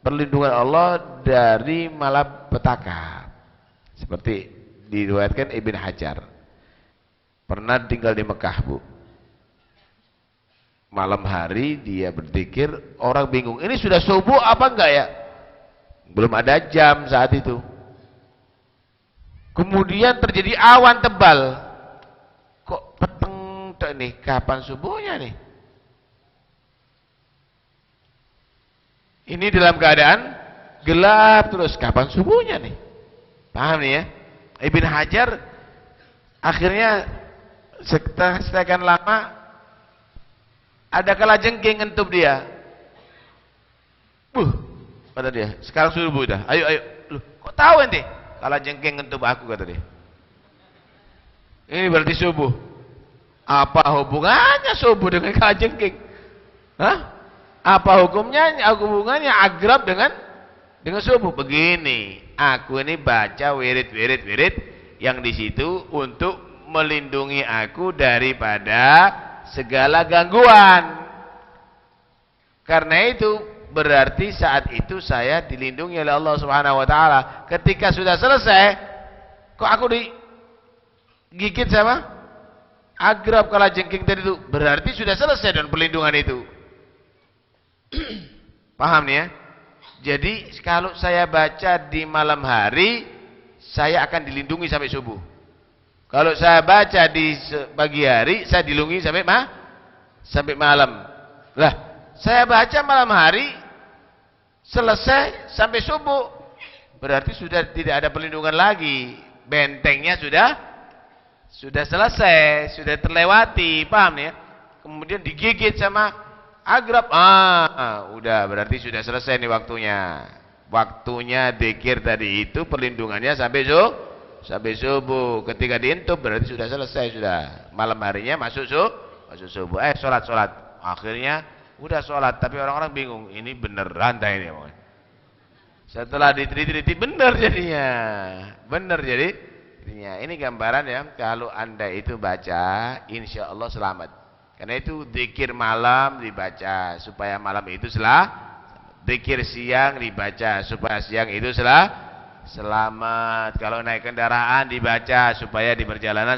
[SPEAKER 1] Perlindungan Allah dari malapetaka. Seperti diriwayatkan Ibn Hajar. Pernah tinggal di Mekah, Bu. Malam hari dia berzikir, orang bingung. Ini sudah subuh apa enggak ya? Belum ada jam saat itu. Kemudian terjadi awan tebal. Kok peteng nih, kapan subuhnya nih? Ini dalam keadaan gelap terus, kapan subuhnya nih? Paham nih ya? Ibn Hajar akhirnya setekan lama ada kalajengking ngentub dia. Kata dia, sekarang subuh dah. Ayo. Loh, kok tahu ente? Kalajengking ngentub aku, kata dia. Ini berarti subuh. Apa hubungannya subuh dengan kalajengking? Hah? Apa hukumnya? Hubungannya agrab dengan Dengan subuh begini, aku ini baca wirid yang di situ untuk melindungi aku daripada segala gangguan. Karena itu berarti saat itu saya dilindungi oleh Allah Subhanahu wa taala. Ketika sudah selesai, kok aku digigit sama agrab kalajengking tadi itu, berarti sudah selesai dan perlindungan itu. Paham nih ya? Jadi kalau saya baca di malam hari, saya akan dilindungi sampai subuh. Kalau saya baca di pagi hari, saya dilindungi sampai malam. Lah, saya baca malam hari, selesai sampai subuh, berarti sudah tidak ada perlindungan lagi. Bentengnya sudah selesai, sudah terlewati, paham ya? Kemudian digigit sama agrab, udah berarti sudah selesai nih waktunya. Waktunya dzikir tadi itu perlindungannya sampai subuh. Ketika diintub berarti sudah selesai, sudah malam harinya masuk subuh. Sholat. Akhirnya udah sholat, tapi orang-orang bingung, ini beneran tak ini? Setelah diteliti bener jadinya. Ini gambaran ya, kalau Anda itu baca, insya Allah selamat. Karena itu dzikir malam dibaca supaya malam itu dzikir siang dibaca supaya siang itu selamat. Kalau naik kendaraan dibaca supaya di perjalanan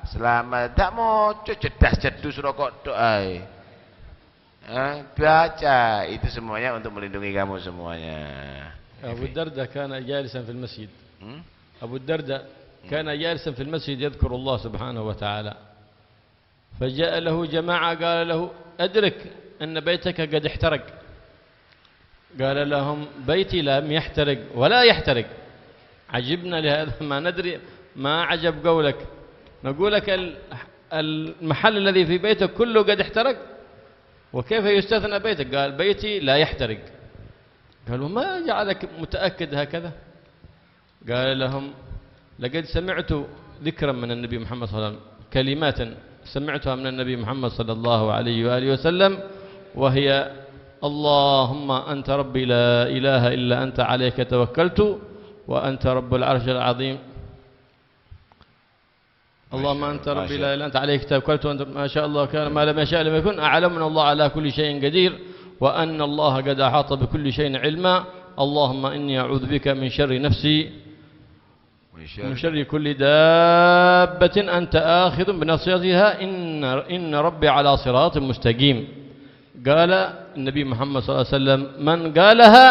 [SPEAKER 1] selamat. Tak mau cedas-cedus rokok doa. Baca, itu semuanya untuk melindungi kamu semuanya.
[SPEAKER 2] Abu Darda kana jalisan fil masjid. Abu Darda kana jalisan fil masjid yadhkuru Allah subhanahu wa ta'ala. فجاء له جماعة قال له أدرك أن بيتك قد احترق. قال لهم بيتي لم يحترق ولا يحترق. عجبنا لهذا، ما ندري ما عجب قولك. نقول لك المحل الذي في بيتك كله قد احترق، وكيف يستثنى بيتك؟ قال بيتي لا يحترق. قالوا ما جعلك متأكد هكذا؟ قال لهم لقد سمعت ذكرا من النبي محمد صلى الله عليه وسلم، كلمات سمعتها من النبي محمد صلى الله عليه وآله وسلم، وهي اللهم أنت ربي لا إله إلا أنت عليك توكلت وأنت رب العرش العظيم. اللهم أنت ربي لا إله إلا أنت عليك توكلت وأنت ما شاء الله كان ما لم يشاء لم يكن. أعلم أن الله على كل شيء قدير وأن الله قد أحاط بكل شيء علما. اللهم إني أعوذ بك من شر نفسي من شر كل دابة أنت آخذ بناصيتها إن ربي على صراط مستقيم. قال النبي محمد صلى الله عليه وسلم من قالها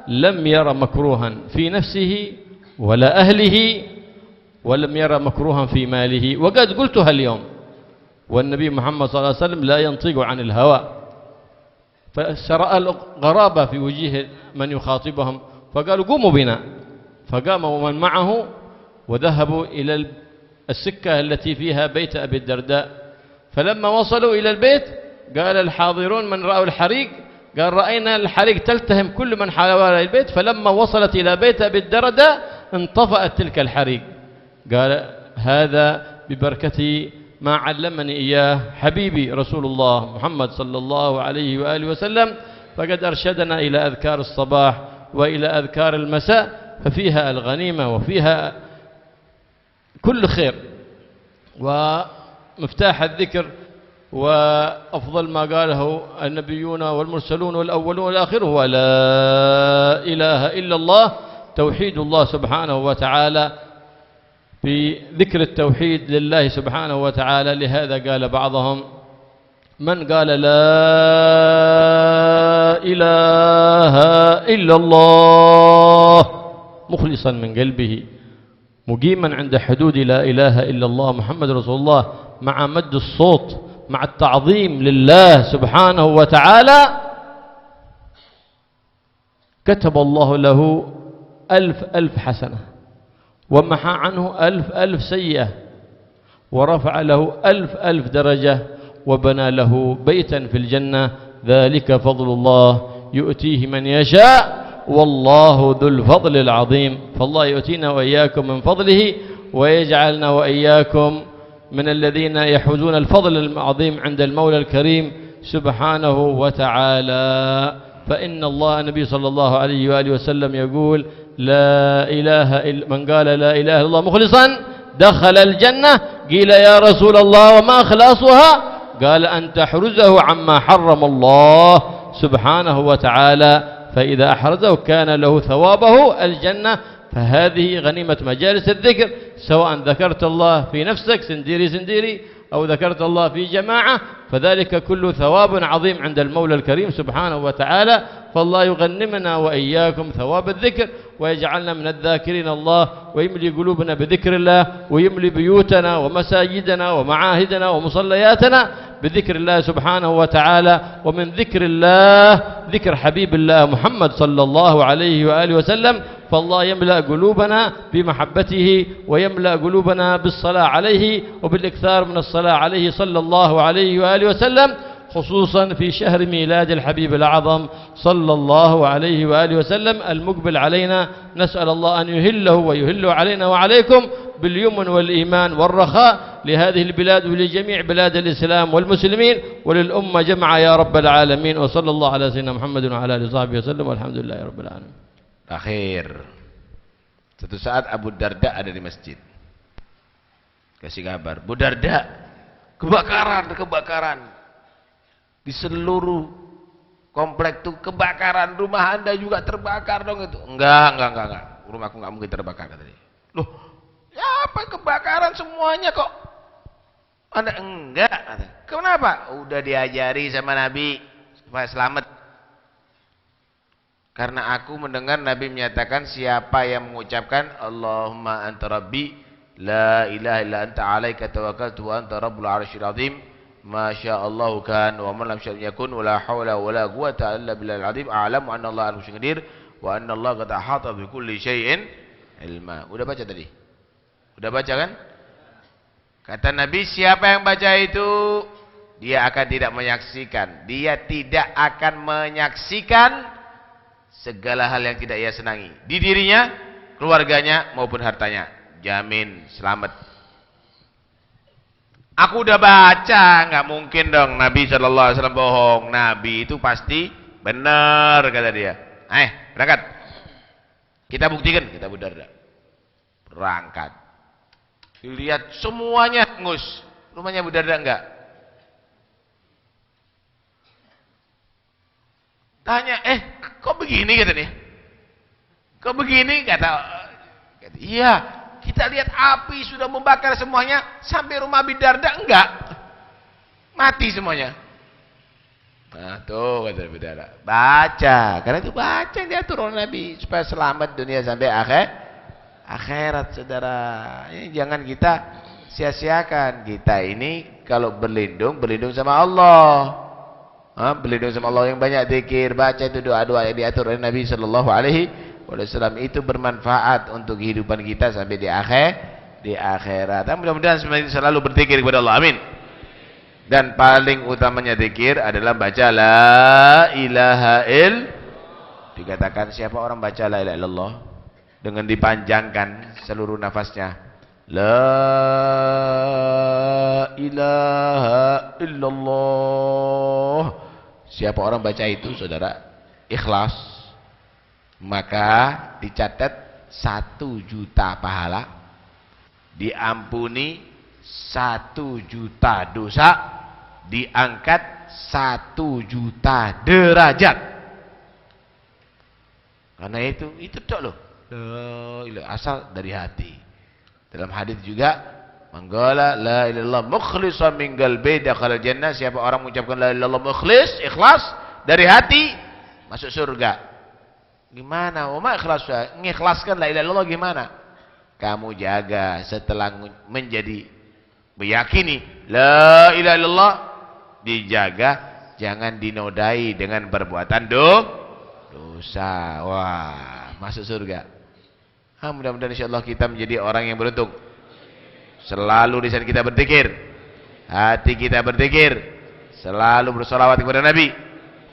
[SPEAKER 2] لم ير مكروها في نفسه ولا أهله ولم ير مكروها في ماله، وقد قلتها اليوم. والنبي محمد صلى الله عليه وسلم لا ينطق عن الهوى. فسرأى الغرابة في وجيه من يخاطبهم فقالوا قوموا بنا، فقام ومن معه وذهبوا إلى السكة التي فيها بيت أبي الدرداء. فلما وصلوا إلى البيت قال الحاضرون من رأوا الحريق، قال رأينا الحريق تلتهم كل من حول البيت. فلما وصلت إلى بيت أبي الدرداء انطفأت تلك الحريق. قال هذا ببركة ما علمني إياه حبيبي رسول الله محمد صلى الله عليه وآله وسلم، فقد أرشدنا إلى أذكار الصباح وإلى أذكار المساء، ففيها الغنيمة وفيها كل خير. ومفتاح الذكر وأفضل ما قاله النبيون والمرسلون والأولون والآخرون هو لا إله إلا الله، توحيد الله سبحانه وتعالى، بذكر التوحيد لله سبحانه وتعالى. لهذا قال بعضهم من قال لا إله إلا الله مخلصا من قلبه مقيما عند حدود لا إله إلا الله محمد رسول الله، مع مد الصوت مع التعظيم لله سبحانه وتعالى، كتب الله له 1000 حسنة ومحى عنه 1000 سيئة ورفع له 1000 درجة وبنى له بيتا في الجنة. ذلك فضل الله يؤتيه من يشاء والله ذو الفضل العظيم. فالله يؤتينا وإياكم من فضله ويجعلنا وإياكم من الذين يحوزون الفضل العظيم عند المولى الكريم سبحانه وتعالى. فإن الله النبي صلى الله عليه وآله وسلم يقول لا إله إلا من قال لا إله إلا الله مخلصا دخل الجنة. قيل يا رسول الله وما أخلاصها؟ قال أن تحرزه عما حرم الله سبحانه وتعالى، فإذا أحرزه كان له ثوابه الجنة. فهذه غنيمة مجالس الذكر، سواء ذكرت الله في نفسك سنديري سنديري أو ذكرت الله في جماعة، فذلك كله ثواب عظيم عند المولى الكريم سبحانه وتعالى. فالله يغنمنا وإياكم ثواب الذكر ويجعلنا من الذاكرين الله، ويملي قلوبنا بذكر الله، ويملي بيوتنا ومساجدنا ومعاهدنا ومصلياتنا بذكر الله سبحانه وتعالى. ومن ذكر الله ذكر حبيب الله محمد صلى الله عليه وآله وسلم. فالله يملأ قلوبنا بمحبته ويملأ قلوبنا بالصلاة عليه وبالإكثار من الصلاة عليه صلى الله عليه وآله وسلم، خصوصا في شهر ميلاد الحبيب الأعظم صلى الله عليه وآله وسلم المقبل علينا. نسأل الله أن يهله ويهله علينا وعليكم باليمن والإيمان والرخاء لهذه البلاد ولجميع بلاد الإسلام والمسلمين وللأمة جمعا يا رب العالمين. وصلى الله على سيدنا محمد وعلى آله وصحبه وسلم والحمد لله رب العالمين.
[SPEAKER 1] Akhir, satu saat Abu Darda ada di masjid, kasih kabar, Bu Darda, kebakaran di seluruh komplek tuh kebakaran, rumah Anda juga terbakar dong itu. Enggak, rumahku enggak mungkin terbakar, kata dia. Loh, ya apa kebakaran semuanya kok? Anda enggak, kata. Kenapa? Udah diajari sama Nabi supaya selamat. Karena aku mendengar Nabi menyatakan siapa yang mengucapkan Allahumma anta rabbi la ilaha illa anta alaika tawakkaltu wa anta rabbul arsyil azim ma sya'allahu kan wa man lam yakun wala haula wala quwata illa billahil azim a'lamu anna Allah al-musyrik qadir wa anna Allah qad ahata bi kulli syai'in ilma. Udah baca tadi? Udah baca kan? Kata Nabi, siapa yang baca itu dia akan tidak menyaksikan, dia tidak akan menyaksikan segala hal yang tidak ia senangi di dirinya, keluarganya maupun hartanya. Jamin selamat. Aku udah baca, nggak mungkin dong Nabi Shallallahu Alaihi Wasallam bohong. Nabi itu pasti benar, kata dia. Berangkat. Kita buktikan, kita Bu Darda. Berangkat. Lihat semuanya ngus. Rumahnya Bu Darda enggak? Tanya, kok begini katanya? Kok begini? Kata, iya, kita lihat api sudah membakar semuanya, sampai rumah Abi Darda enggak. Mati semuanya. Nah, tuh kata Abi Darda. Baca, karena itu baca yang diatur oleh Nabi supaya selamat dunia sampai akhirat, saudara. Ini jangan kita sia-siakan. Kita ini kalau berlindung sama Allah. Berlindung sama Allah yang banyak zikir, baca itu doa-doa yang diatur oleh Nabi Sallallahu Alaihi Wasallam, itu bermanfaat untuk kehidupan kita sampai di akhirat. Mudah-mudahan selalu berzikir kepada Allah. Amin. Dan paling utamanya zikir adalah baca la ilaha illallah. Dikatakan siapa orang baca la ilaha illallah dengan dipanjangkan seluruh nafasnya, la ilaha illallah. Siapa orang baca itu, saudara, ikhlas, maka dicatat 1 juta pahala, diampuni 1 juta dosa, diangkat 1 juta derajat. Karena itu tok loh. Asal dari hati. Dalam hadis juga, manggala la ilallah mukhlisan min qalbi dakhala jannah. Siapa orang mengucapkan la ilallah mukhlis, ikhlas dari hati, masuk surga. Gimana? Wa ma ikhlas? Mengikhlaskan la ilallah gimana? Kamu jaga setelah menjadi meyakini la ilaha illallah, dijaga jangan dinodai dengan perbuatan dosa. Wah, masuk surga. Mudah-mudahan insyaallah kita menjadi orang yang beruntung. Selalu lisan kita berzikir, hati kita berzikir, selalu bersolawat kepada Nabi.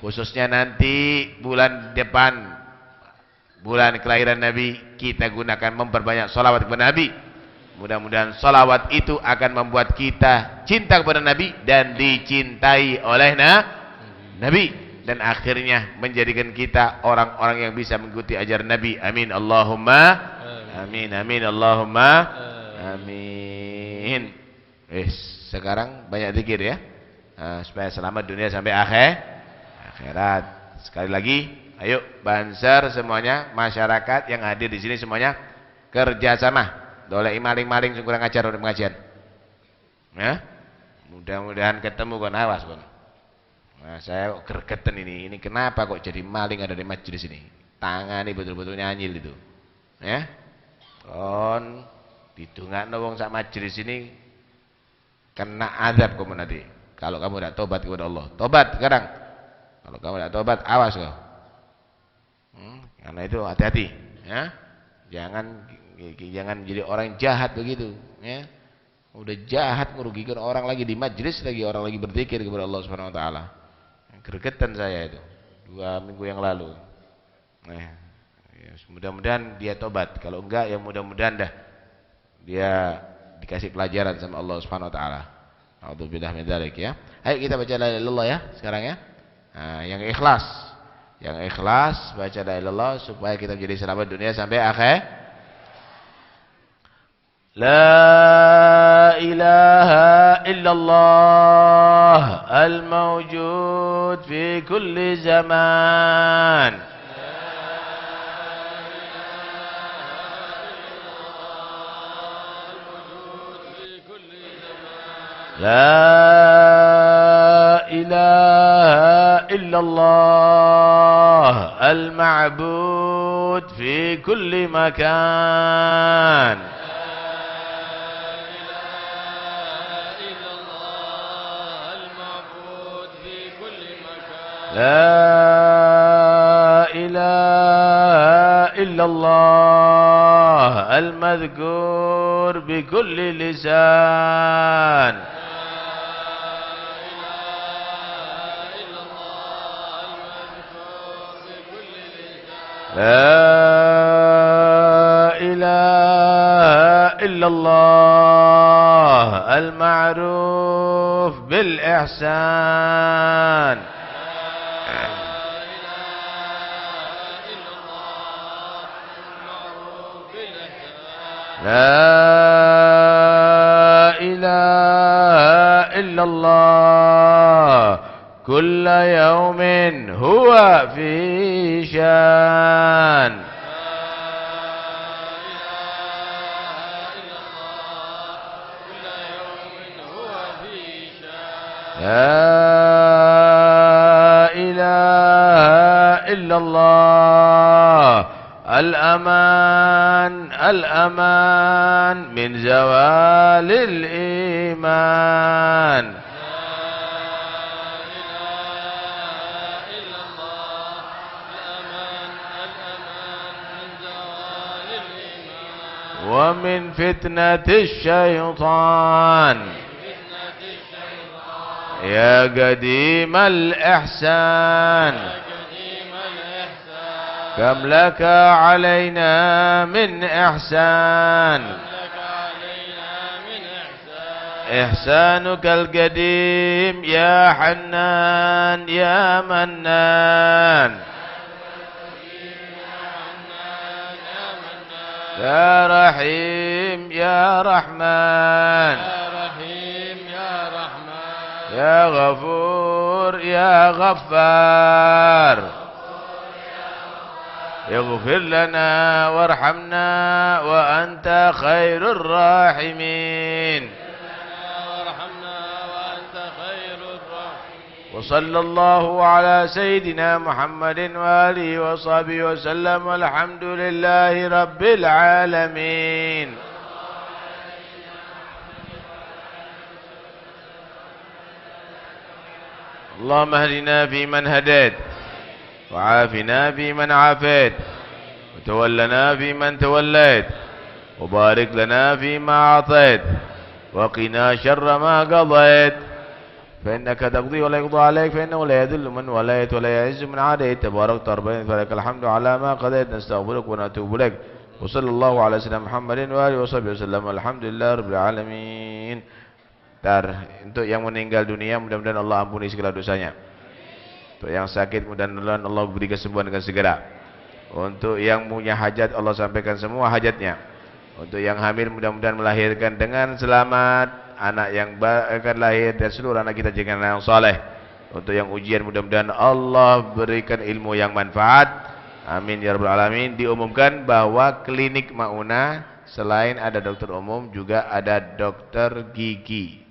[SPEAKER 1] Khususnya nanti bulan depan, bulan kelahiran Nabi, kita gunakan memperbanyak solawat kepada Nabi. Mudah-mudahan solawat itu akan membuat kita cinta kepada Nabi dan dicintai oleh Nabi. dan akhirnya menjadikan kita orang-orang yang bisa mengikuti ajaran Nabi. Amin Allahumma amin. Amin Allahumma amin. Sekarang banyak zikir ya, supaya selamat dunia sampai akhirat. Sekali lagi, ayo Banser semuanya, masyarakat yang hadir di sini semuanya kerjasama. Dolek maling-maling sing kurang ajar untuk pengajian. Ya, mudah-mudahan ketemu kon, awas kon. Nah, saya gergeten ini kenapa kok jadi maling ada di majelis ini? Tangan ini betul-betul nyanyil itu. Ya, kon didongakno wong sak majelis ini kena azab kamu nanti. Kalau kamu tidak tobat kepada Allah, tobat sekarang. Kalau kamu tidak tobat, awas kau. Karena itu hati-hati, ya. Jangan jadi orang jahat begitu, ya. Udah jahat merugikan orang lagi di majelis lagi, orang lagi berzikir kepada Allah Subhanahu wa taala. Gregetan saya itu 2 minggu yang lalu. Nah, ya, mudah-mudahan dia tobat. Kalau enggak ya mudah-mudahan dah dia dikasih pelajaran sama Allah Subhanahu wa taala. A'udzubillahi min dzalik ya. Ayo kita baca la ilaha illallah ya sekarang ya. Nah, yang ikhlas. Yang ikhlas baca la ilaha illallah supaya kita menjadi selamat dunia sampai akhir. La ilaha illallah al-mawjud fi kulli zaman. لا إله إلا الله المعبود في كل مكان. لا إله إلا الله المذكور بكل لسان. لا إله إلا الله المعروف بالإحسان. لا إله إلا الله كل يوم هو في شان. لا إله إلا الله الأمان الأمان من زوال الإيمان. ومن فتنة الشيطان يا قديم الإحسان كم لك علينا من إحسان. إحسانك القديم يا حنان يا منان. يا رحيم يا رحمن يا غفور يا غفار. اغفر لنا وارحمنا وأنت خير الراحمين. وصلى الله على سيدنا محمد وآله وصحبه وسلم والحمد لله رب العالمين. اللهم اهدنا فيمن هديت وعافنا فيمن عافيت وتولنا فيمن توليت وبارك لنا فيما أعطيت وقنا شر ما قضيت فإنك تقضي ولا يقضى عليك فإنه لا يذل من وليت ولا يعز من عاديت تبارك ربنا فلك الحمد على ما قضيت نستغفرك ونتوب إليك وصلى الله على سيدنا محمد وآله وصحبه وسلم الحمد لله رب العالمين. Untuk yang meninggal dunia mudah-mudahan Allah ampuni segala dosanya. Untuk yang sakit mudah-mudahan Allah beri kesembuhan dengan segera. Untuk yang punya hajat Allah sampaikan semua hajatnya. Untuk yang hamil mudah-mudahan melahirkan dengan selamat. Anak yang akan lahir dan seluruh anak kita jadikan anak yang soleh. Untuk yang ujian mudah-mudahan Allah berikan ilmu yang manfaat. Amin ya rabbal alamin. Diumumkan bahwa klinik Mauna selain ada dokter umum juga ada dokter gigi.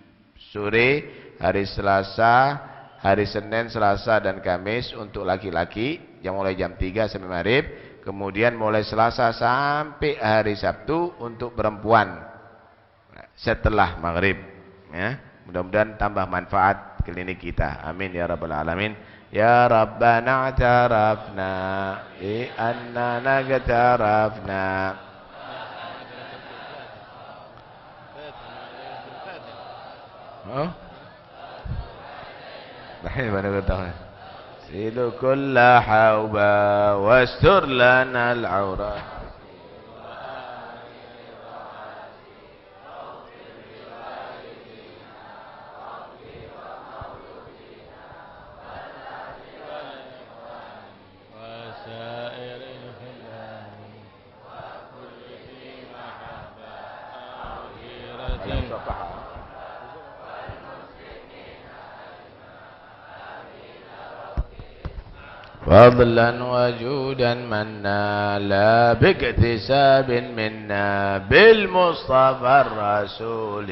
[SPEAKER 1] Sore hari Selasa, hari Senin, Selasa dan Kamis untuk laki-laki yang mulai jam 3 sampai maghrib. Kemudian mulai Selasa sampai hari Sabtu untuk perempuan setelah maghrib. Ya, mudah-mudahan tambah manfaat klinik kita. Amin ya rabbal alamin. Ya Rabbana atarafna bi annana qatarafna. Bahaya mana kata? Silu kulla hauba wastur lana al-aurat. فضلا وجودا منا لا باكتساب منا بالمصطفى الرسول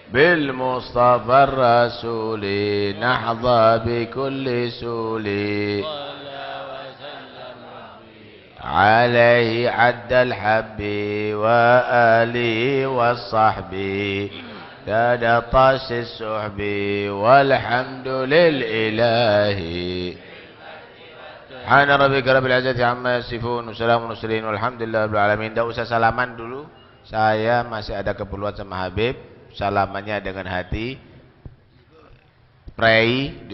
[SPEAKER 1] بالمصطفى الرسول نحظى بكل سول عليه عد الحب وآله والصحب كاد طاس السحب والحمد للإله سبحان ربك رب العزة عما يصفون وسلام على المرسلين والحمد لله رب العالمين. Tidak usah salaman dulu, saya masih ada keperluan sama Habib. Salamannya dengan hati, pray.